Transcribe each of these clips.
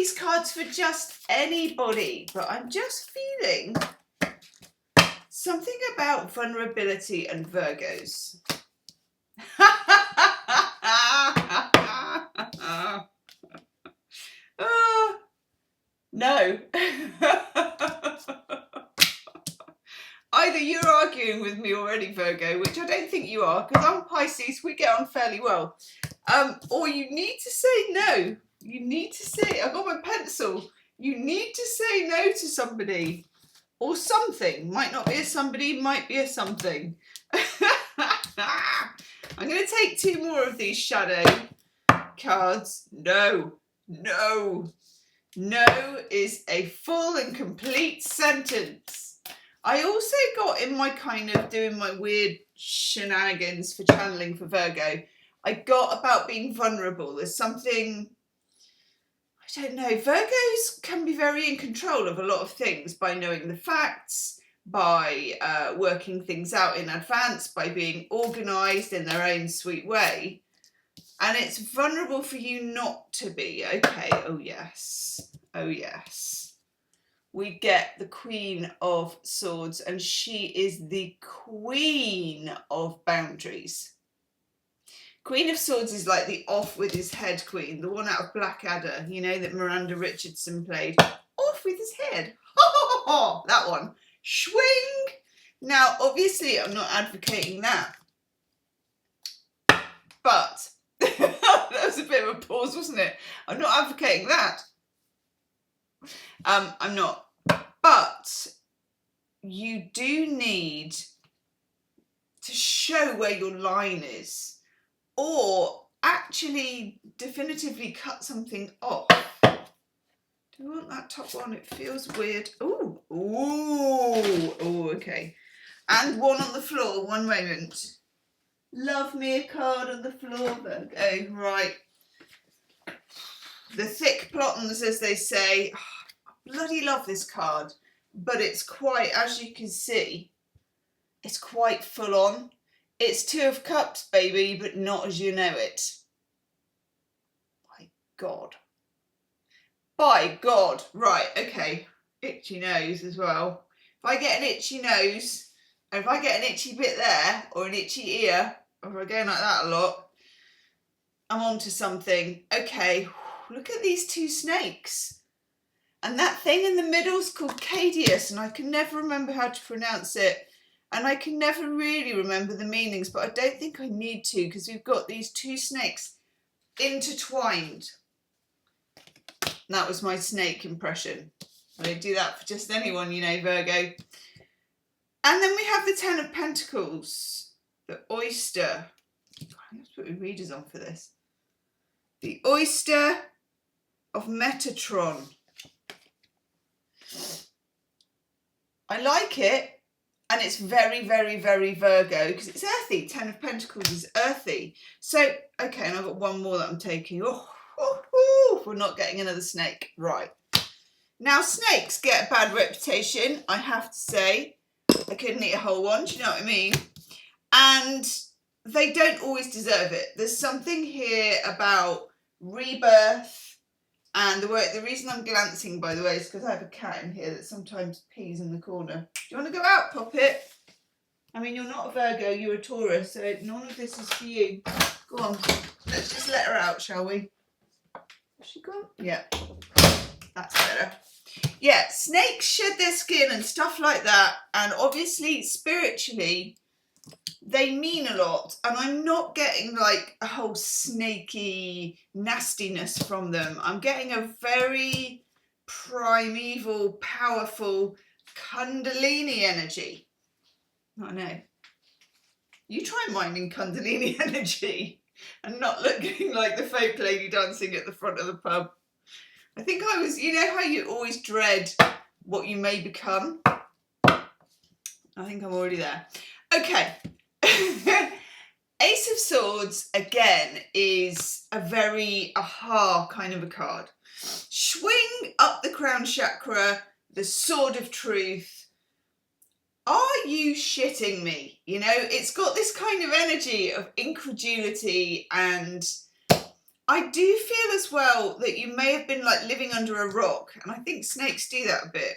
these cards for just anybody, but I'm just feeling something about vulnerability and Virgos. No. Either you're arguing with me already, Virgo, which I don't think you are, because I'm Pisces, we get on fairly well. Or you need to say no. You need to say, I've got my pencil. You need to say no to somebody. Or something. Might not be a somebody, might be a something. I'm going to take 2 more of these shadow cards. No. No. No is a full and complete sentence. I also got in my kind of doing my weird shenanigans for channeling for Virgo, I got about being vulnerable. There's something, I don't know, Virgos can be very in control of a lot of things by knowing the facts, by working things out in advance, by being organised in their own sweet way. And it's vulnerable for you not to be. Okay, oh yes, oh yes. We get the Queen of Swords, and she is the queen of boundaries. Queen of Swords is like the off with his head queen, the one out of Blackadder, you know, that Miranda Richardson played. Off with his head. Ha ha ha ha, that one. Swing. Now, obviously, I'm not advocating that. But, that was a bit of a pause, wasn't it? I'm not advocating that. I'm not. But you do need to show where your line is, or actually definitively cut something off. Do we want that top one? It feels weird. Ooh, ooh, ooh, okay. And one on the floor, one moment. Love me a card on the floor, Virgo. Right. The thick plottons, as they say. Oh, I bloody love this card, but it's quite, as you can see, it's quite full on. It's 2 of Cups, baby, but not as you know it. My God. By God. Right, okay. Itchy nose as well. If I get an itchy nose, and if I get an itchy bit there, or an itchy ear, or if I go like that a lot, I'm on to something. Okay, look at these 2 snakes. And that thing in the middle is called Cadius, and I can never remember how to pronounce it. And I can never really remember the meanings, but I don't think I need to, because we've got these 2 snakes intertwined. And that was my snake impression. I don't do that for just anyone, you know, Virgo. And then we have the 10 of Pentacles, the oyster. I have to put my readers on for this. The oyster of Metatron. I like it. And it's very, very, very Virgo, because it's earthy. 10 of Pentacles is earthy. So, okay, and I've got one more that I'm taking. We're not getting another snake. Right. Now, snakes get a bad reputation, I have to say. I couldn't eat a whole one, do you know what I mean? And they don't always deserve it. There's something here about rebirth. And the reason I'm glancing, by the way, is because I have a cat in here that sometimes pees in the corner. Do you want to go out, Poppet? I mean, you're not a Virgo, you're a Taurus, so none of this is for you. Go on, let's just let her out, shall we? Has she gone? Yeah, that's better. Yeah, snakes shed their skin and stuff like that. And obviously, spiritually, they mean a lot, and I'm not getting like a whole snaky nastiness from them. I'm getting a very primeval, powerful Kundalini energy. I know. You try minding Kundalini energy and not looking like the fake lady dancing at the front of the pub. I think I was, you know how you always dread what you may become? I think I'm already there. Okay. Ace of Swords, again, is a very aha kind of a card. Swing up the crown chakra, the sword of truth. Are you shitting me? You know, it's got this kind of energy of incredulity and I do feel as well that you may have been like living under a rock, and I think snakes do that a bit,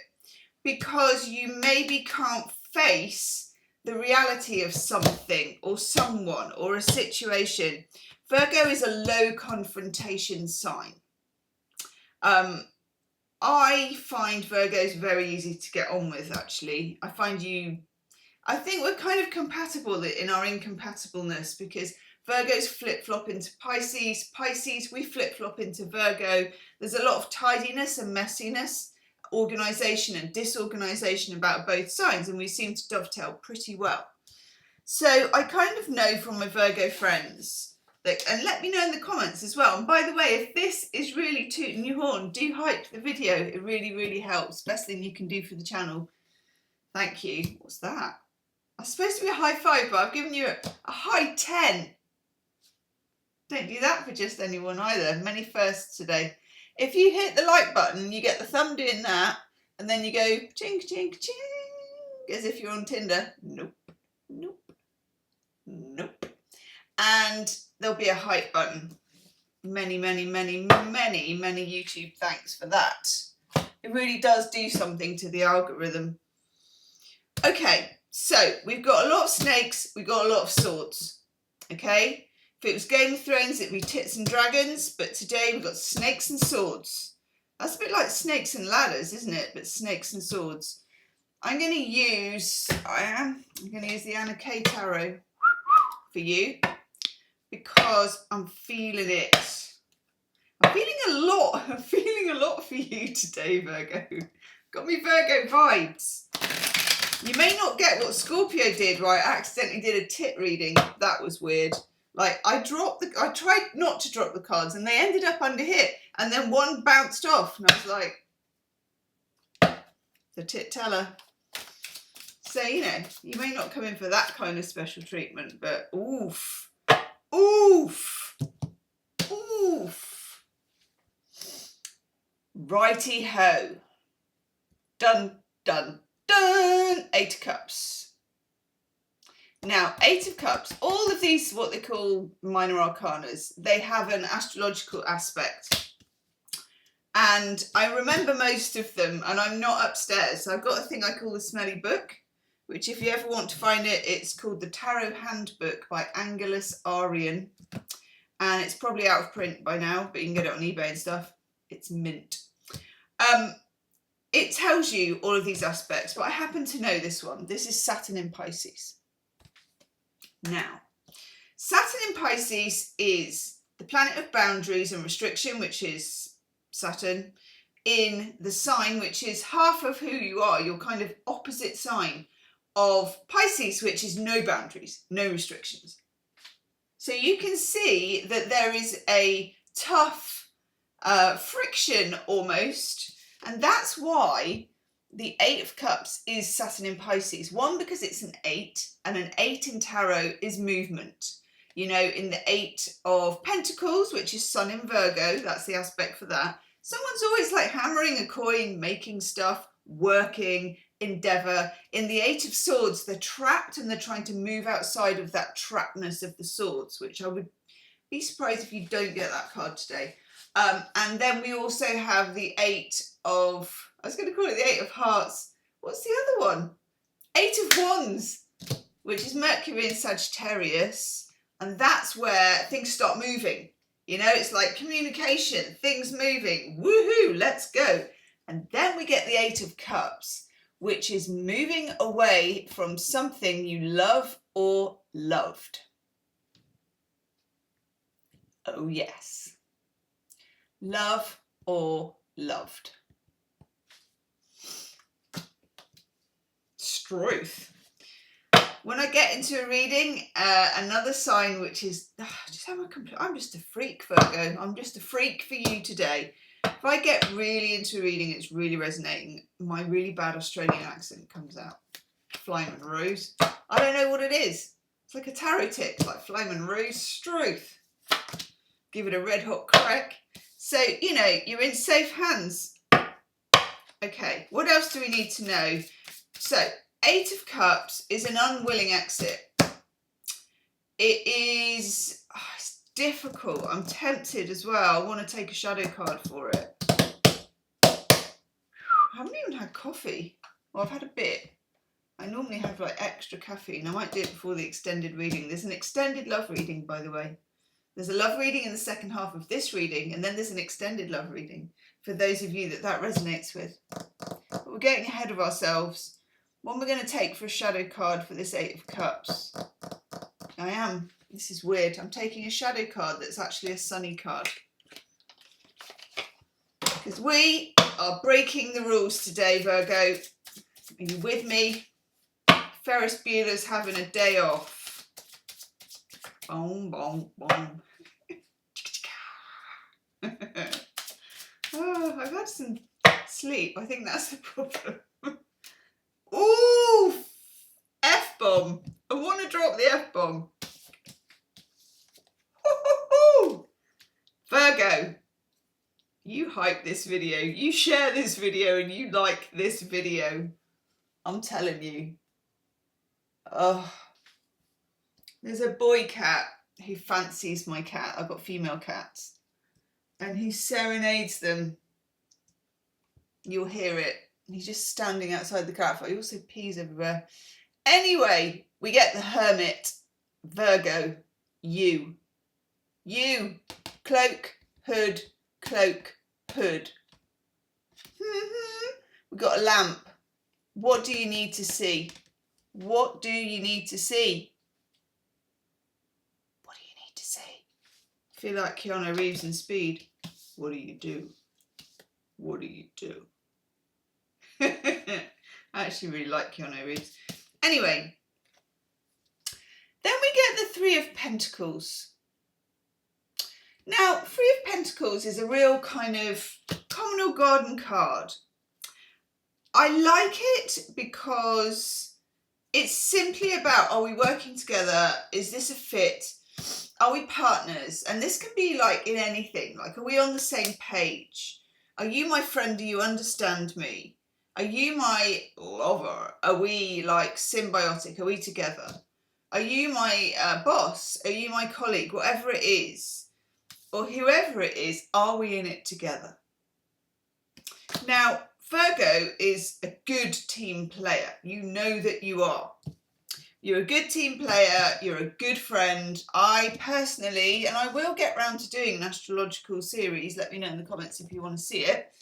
because you maybe can't face the reality of something or someone or a situation. Virgo is a low confrontation sign. I find Virgos very easy to get on with, actually. I think we're kind of compatible in our incompatibleness, because Virgos flip-flop into Pisces. Pisces, we flip-flop into Virgo. There's a lot of tidiness and messiness, organisation and disorganisation about both signs, and we seem to dovetail pretty well. So I kind of know from my Virgo friends, and let me know in the comments as well. And by the way, if this is really tooting your horn, do hype the video. It really, really helps. Best thing you can do for the channel. Thank you. What's that? That's supposed to be a high 5, but I've given you a high 10. Don't do that for just anyone either. Many firsts today. If you hit the like button, you get the thumb doing that, and then you go chink, chink, chink, as if you're on Tinder. Nope, nope, nope. And there'll be a hype button. Many, many, many, many, many YouTube thanks for that. It really does do something to the algorithm. Okay, so we've got a lot of snakes, we've got a lot of swords. Okay, if it was Game of Thrones, it'd be tits and dragons, but today we've got snakes and swords. That's a bit like snakes and ladders, isn't it? But snakes and swords. I'm going to use the Anna K Tarot for you, because I'm feeling it. I'm feeling a lot for you today, Virgo. Got me Virgo vibes. You may not get what Scorpio did, right? I accidentally did a tit reading. That was weird. Like, I tried not to drop the cards, and they ended up under here, and then one bounced off, and I was like, the tit teller. So, you know, you may not come in for that kind of special treatment, but oof, oof, oof. Righty ho. Dun, dun, dun. 8 of Cups. Now, 8 of Cups, all of these, what they call minor arcanas, they have an astrological aspect. And I remember most of them, and I'm not upstairs. So I've got a thing I call the Smelly Book, which if you ever want to find it, it's called the Tarot Handbook by Angelus Arian. And it's probably out of print by now, but you can get it on eBay and stuff. It's mint. It tells you all of these aspects, but I happen to know this one. This is Saturn in Pisces. Now, Saturn in Pisces is the planet of boundaries and restriction, which is Saturn, in the sign which is half of who you are, your kind of opposite sign of Pisces, which is no boundaries, no restrictions. So you can see that there is a tough friction almost, and that's why the 8 of Cups is Saturn in Pisces. One, because it's an 8, and an 8 in tarot is movement. You know, in the 8 of Pentacles, which is Sun in Virgo, that's the aspect for that. Someone's always like hammering a coin, making stuff, working, endeavour. In the 8 of Swords, they're trapped and they're trying to move outside of that trappedness of the swords, which I would be surprised if you don't get that card today. And then we also have the 8 of, I was going to call it the 8 of Hearts. What's the other one? 8 of Wands, which is Mercury in Sagittarius. And that's where things start moving. You know, it's like communication, things moving. Woohoo, let's go. And then we get the 8 of Cups, which is moving away from something you love or loved. Oh, yes. Love or loved. Truth. When I get into a reading, another sign which is I'm just a freak, Virgo. I'm just a freak for you today. If I get really into a reading, it's really resonating. My really bad Australian accent comes out. Flyman Rose. I don't know what it is. It's like a tarot tip. It's like Flyman Rose. Truth. Give it a red hot crack. So, you know, you're in safe hands. Okay, what else do we need to know? So, 8 of Cups is an unwilling exit. It is, it's difficult. I'm tempted as well. I want to take a shadow card for it. I haven't even had coffee. Well, I've had a bit. I normally have like extra caffeine. I might do it before the extended reading. There's an extended love reading, by the way. There's a love reading in the second half of this reading, and then there's an extended love reading for those of you that resonates with. But we're getting ahead of ourselves. What we're going to take for a shadow card for this Eight of Cups. I am. This is weird. I'm taking a shadow card that's actually a sunny card. Because we are breaking the rules today, Virgo. Are you with me? Ferris Bueller's having a day off. Boom, boom, boom. Oh, I've had some sleep. I think that's the problem. Ooh, F-bomb. I want to drop the F-bomb. Virgo, you hype this video. You share this video and you like this video. I'm telling you. Oh, there's a boy cat who fancies my cat. I've got female cats. And he serenades them. You'll hear it. He's just standing outside the cat. He also pees everywhere. Anyway, we get the Hermit. Virgo, you. Cloak, hood, cloak, hood. We've got a lamp. What do you need to see? What do you need to see? What do you need to see? I feel like Keanu Reeves in Speed. What do you do? What do you do? I actually really like Keanu Reeves. Anyway, then we get the Three of Pentacles. Now, Three of Pentacles is a real kind of communal garden card. I like it because it's simply about, are we working together? Is this a fit? Are we partners? And this can be like in anything. Like, are we on the same page? Are you my friend? Do you understand me? Are you my lover? Are we like symbiotic? Are we together? Are you my boss? Are you my colleague? Whatever it is, or whoever it is, are we in it together? Now, Virgo is a good team player. You know that you are. You're a good team player. You're a good friend. I personally, and I will get round to doing an astrological series, let me know in the comments if you want to see it,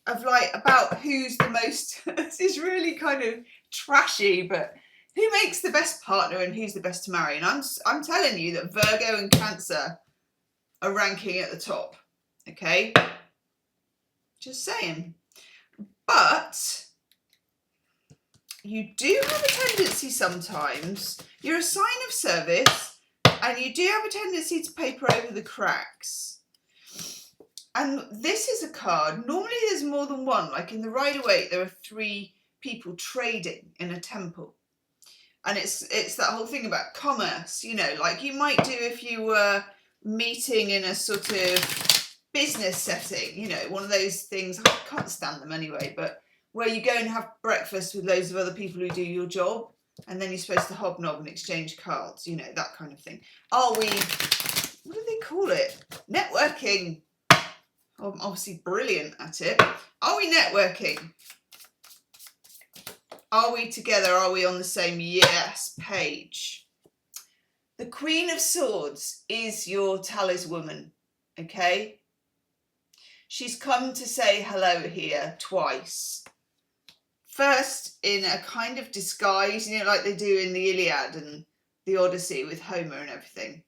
of like about who's the most, this is really kind of trashy, but who makes the best partner and who's the best to marry. And I'm telling you that Virgo and Cancer are ranking at the top. Okay? Just saying. But you do have a tendency sometimes, you're a sign of service, and you do have a tendency to paper over the cracks. And this is a card, normally there's more than one, like in the Rider-Waite there are 3 people trading in a temple. And it's that whole thing about commerce, you know, like you might do if you were meeting in a sort of business setting, you know, one of those things, I can't stand them anyway, but where you go and have breakfast with loads of other people who do your job, and then you're supposed to hobnob and exchange cards, you know, that kind of thing. Are we, what do they call it? Networking. I'm obviously brilliant at it. Are we networking? Are we together? Are we on the same page? The Queen of Swords is your taliswoman, okay? She's come to say hello here twice. First, in a kind of disguise, you know, like they do in the Iliad and the Odyssey with Homer and everything,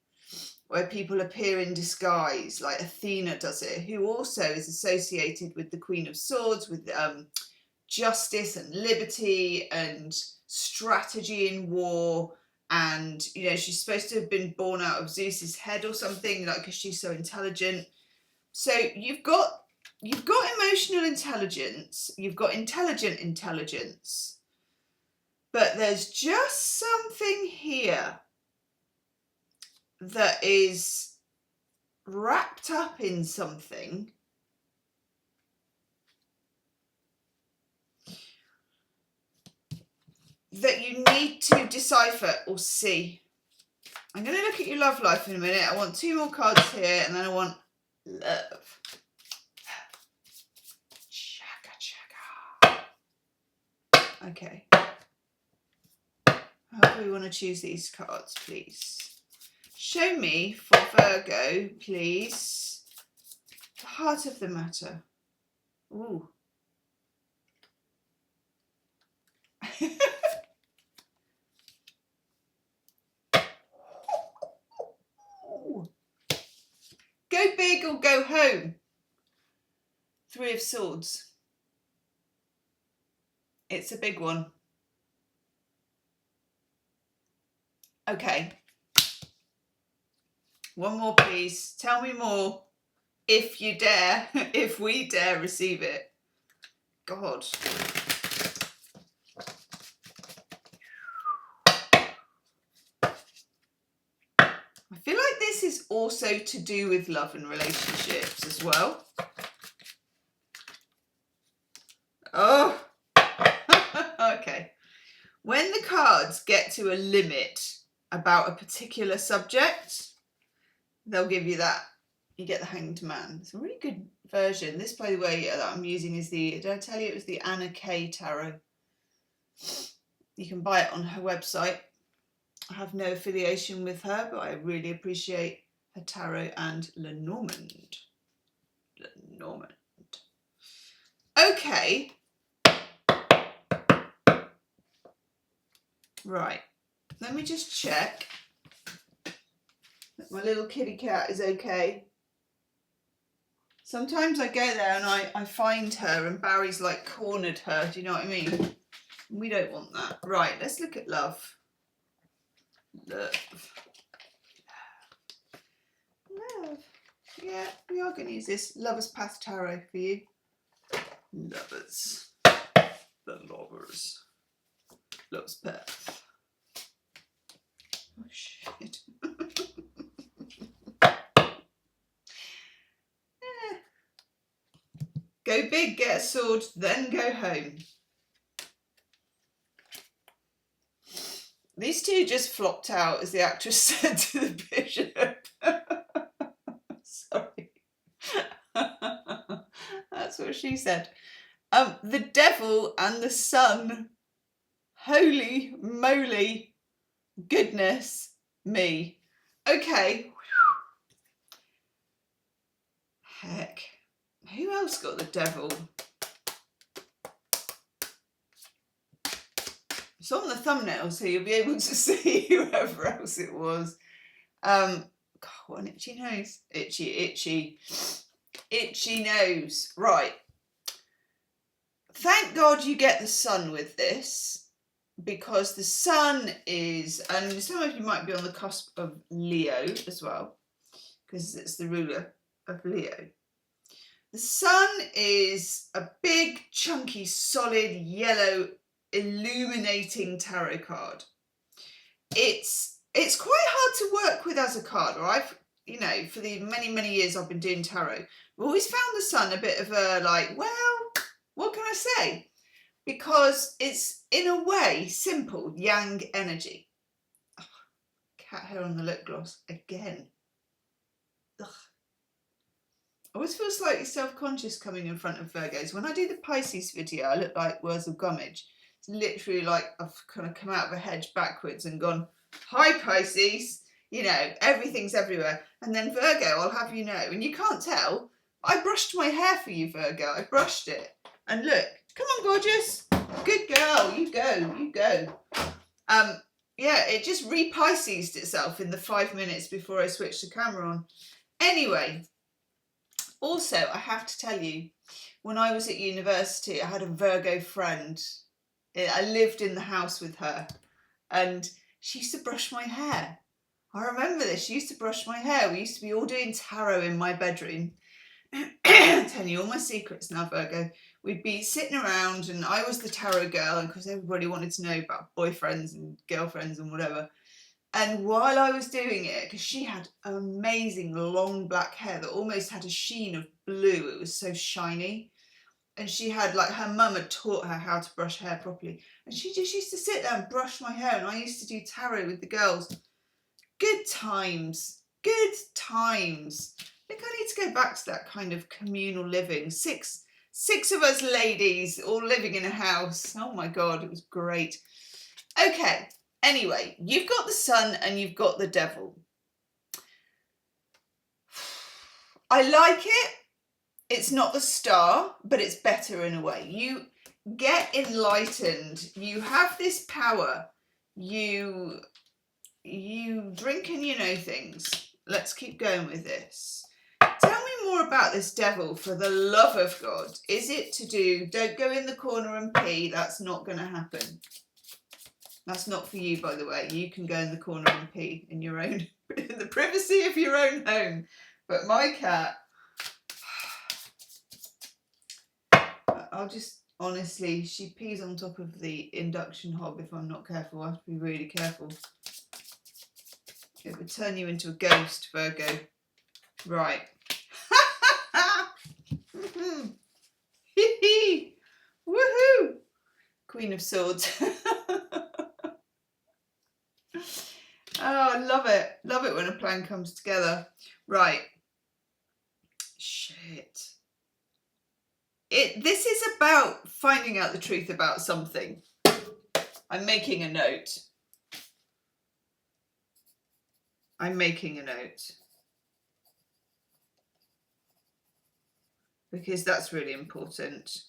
where people appear in disguise, like Athena does it, who also is associated with the Queen of Swords, with justice and liberty and strategy in war. And, you know, she's supposed to have been born out of Zeus's head or something, like, because she's so intelligent. So you've got emotional intelligence, you've got intelligent intelligence, but there's just something here that is wrapped up in something that you need to decipher or see. I'm going to look at your love life in a minute. I want 2 more cards here, and then I want love. Okay. How do we want to choose these cards, please? Show me for Virgo, please, the heart of the matter. Ooh. Go big or go home. 3 of Swords. It's a big one. Okay. One more, please. Tell me more, if you dare, if we dare receive it. God. I feel like this is also to do with love and relationships as well. Oh, okay. When the cards get to a limit about a particular subject, they'll give you that. You get the Hanged Man. It's a really good version. This, by the way, that I'm using is the, did I tell you it was the Anna K Tarot? You can buy it on her website. I have no affiliation with her, but I really appreciate her tarot and Lenormand. Lenormand. Okay. Right. Let me just check that my little kitty cat is okay. Sometimes I go there and I find her and Barry's like cornered her. Do you know what I mean? We don't want that. Right. Let's look at love. Love. Love. Yeah, we are going to use this Lover's Path Tarot for you. Lovers. The lovers. Love's Path. Oh, shit. Go big, get a sword, then go home. These 2 just flopped out, as the actress said to the bishop. Sorry. That's what she said. The Devil and the Sun. Holy moly. Goodness me. Okay. Heck. Who else got the Devil? It's on the thumbnail, so you'll be able to see whoever else it was. God, what an itchy nose. Itchy nose. Right. Thank God you get the Sun with this, because the Sun is, and some of you might be on the cusp of Leo as well, because it's the ruler of Leo. The Sun is a big, chunky, solid, yellow, illuminating tarot card. It's quite hard to work with as a card, or I've, you know, for the many years I've been doing tarot, I've always found the Sun a bit of a like, well, what can I say? Because it's in a way simple yang energy. Oh, cat hair on the lip gloss again. Ugh. I always feel slightly self-conscious coming in front of Virgos. When I do the Pisces video, I look like Words of Gummidge. It's literally like I've kind of come out of a hedge backwards and gone, hi Pisces, you know, everything's everywhere. And then Virgo, I'll have you know, and you can't tell, I brushed my hair for you, Virgo. I brushed it. And look, come on, gorgeous. Good girl, you go. Yeah, it just re-Piscesed itself in the 5 minutes before I switched the camera on. Anyway. Also, I have to tell you, when I was at university, I had a Virgo friend. I lived in the house with her, and she used to brush my hair. I remember this. She used to brush my hair. We used to be all doing tarot in my bedroom. I'm telling you all my secrets now, Virgo. We'd be sitting around, and I was the tarot girl, and because everybody wanted to know about boyfriends and girlfriends and whatever. And while I was doing it, because she had amazing long black hair that almost had a sheen of blue, it was so shiny. And she had, like, her mum had taught her how to brush hair properly. And she just used to sit there and brush my hair. And I used to do tarot with the girls. Good times. Good times. I think I need to go back to that kind of communal living. Six of us ladies all living in a house. Oh my God, it was great. Okay, anyway, you've got the sun and you've got the devil. I like it. It's not the star, but it's better in a way. You get enlightened. You have this power. You drink and you know things. Let's keep going with this. Tell me more about this devil, for the love of God. Is it to do, don't go in the corner and pee? That's not going to happen. That's not for you, by the way. You can go in the corner and pee in your own, in the privacy of your own home. But my cat, I'll just, honestly, she pees on top of the induction hob if I'm not careful. I have to be really careful. It would turn you into a ghost, Virgo. Right. Woohoo! Queen of Swords. Oh, I love it. Love it when a plan comes together. Right. Shit. This is about finding out the truth about something. I'm making a note. I'm making a note. Because that's really important.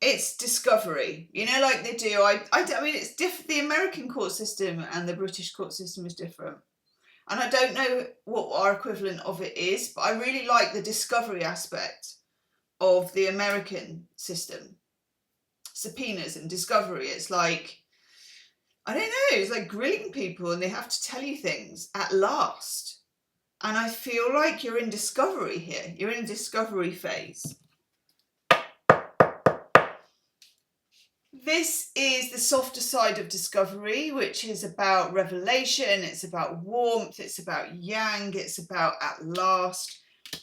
It's discovery, you know, like they do. I mean, it's different. The American court system and the British court system is different. And I don't know what our equivalent of it is, but I really like the discovery aspect of the American system. Subpoenas and discovery. It's like, I don't know, it's like grilling people and they have to tell you things at last. And I feel like you're in discovery here. You're in a discovery phase. This is the softer side of discovery, which is about revelation, it's about warmth, it's about yang, it's about at last.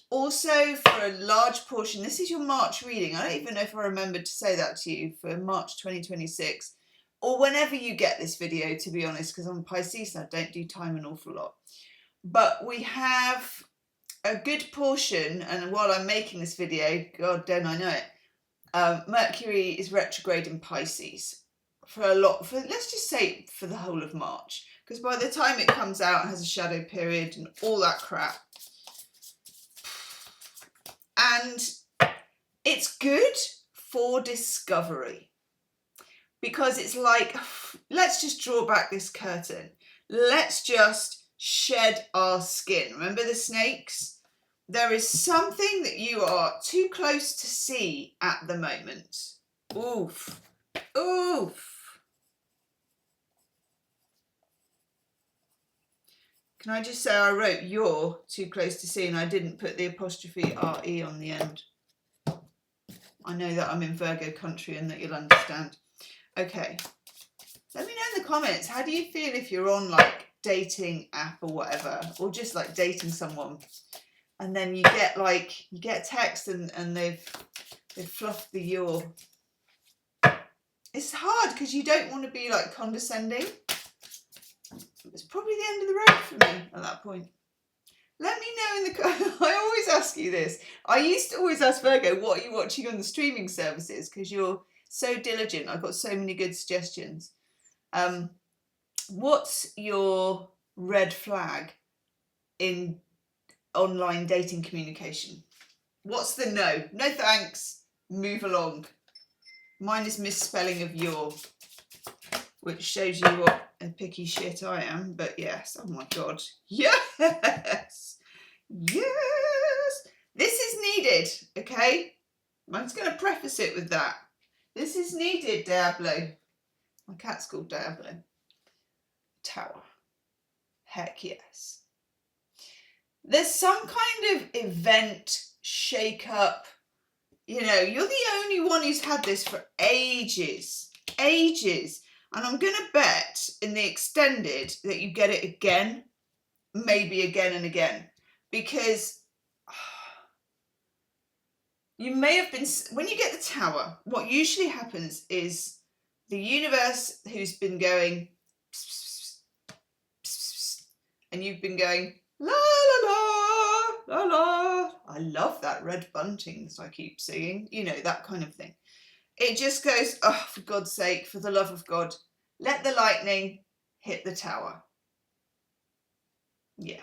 Also, for a large portion, this is your March reading. I don't even know if I remembered to say that to you for March 2026, or whenever you get this video, to be honest, because I'm Pisces and I don't do time an awful lot. But we have a good portion, and while I'm making this video, God, don't I know it, Mercury is retrograde in Pisces for let's just say for the whole of March, because by the time it comes out, it has a shadow period and all that crap. And it's good for discovery because it's like, let's just draw back this curtain. Let's just shed our skin. Remember the snakes? There is something that you are too close to see at the moment. Oof. Oof. Can I just say I wrote you're too close to see and I didn't put the apostrophe RE on the end. I know that I'm in Virgo country and that you'll understand. Okay. Let me know in the comments, how do you feel if you're on like dating app or whatever, or just like dating someone? And then you get a text and they've fluffed the you're. It's hard because you don't want to be like condescending. It's probably the end of the road for me at that point. Let me know in the comments. I always ask you this. I used to always ask Virgo, what are you watching on the streaming services? Because you're so diligent. I've got so many good suggestions. What's your red flag in online dating communication? What's the no? No thanks. Move along. Mine is misspelling of your, which shows you what a picky shit I am. But yes, oh my God. Yes. Yes. This is needed, okay? I'm just going to preface it with that. This is needed, Diablo. My cat's called Diablo. Tower. Heck yes. There's some kind of event, shake-up. You know, you're the only one who's had this for ages. Ages. And I'm going to bet in the extended that you get it again. Maybe again and again. Because you may have been... When you get the Tower, what usually happens is The universe who's been going, and you've been going, la la la, la la. I love that red bunting that I keep singing, you know, that kind of thing. It just goes, oh, for God's sake, for the love of God, let the lightning hit the tower. Yeah.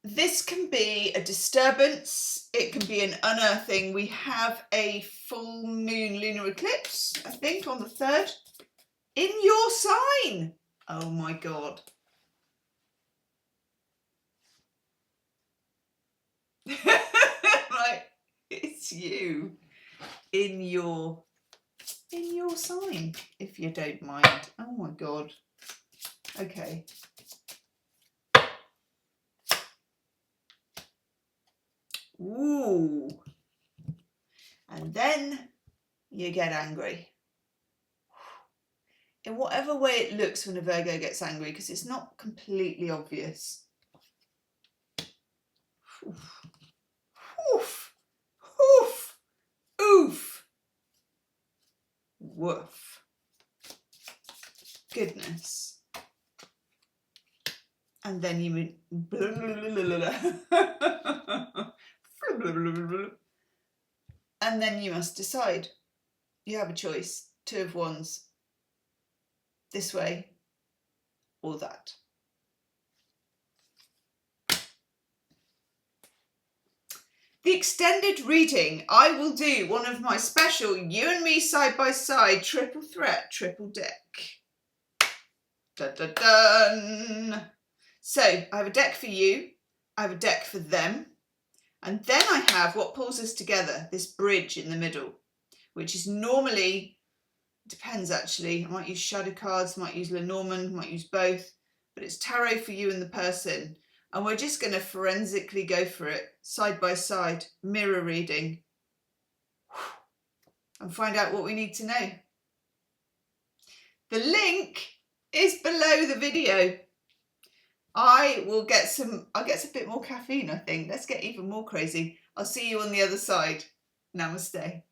This can be a disturbance. It can be an unearthing. We have a full moon lunar eclipse, I think, on the 3rd. In your sign. Oh my God. Right, it's you in your sign, if you don't mind. Oh my God. Okay. Ooh. And then you get angry. In whatever way it looks when a Virgo gets angry, because it's not completely obvious. Oof. Oof. Oof. Oof. Woof. Goodness. And then you and then you must decide. You have a choice. 2 of Wands. This way or that. The extended reading, I will do one of my special you and me side by side triple threat, triple deck. Dun, dun, dun. So I have a deck for you, I have a deck for them, and then I have what pulls us together, this bridge in the middle, which is normally, depends actually, I might use shadow cards, might use Lenormand, might use both, but it's tarot for you and the person. And we're just going to forensically go for it, side by side, mirror reading, and find out what we need to know. The link is below the video. I'll get a bit more caffeine, I think. Let's get even more crazy. I'll see you on the other side. Namaste.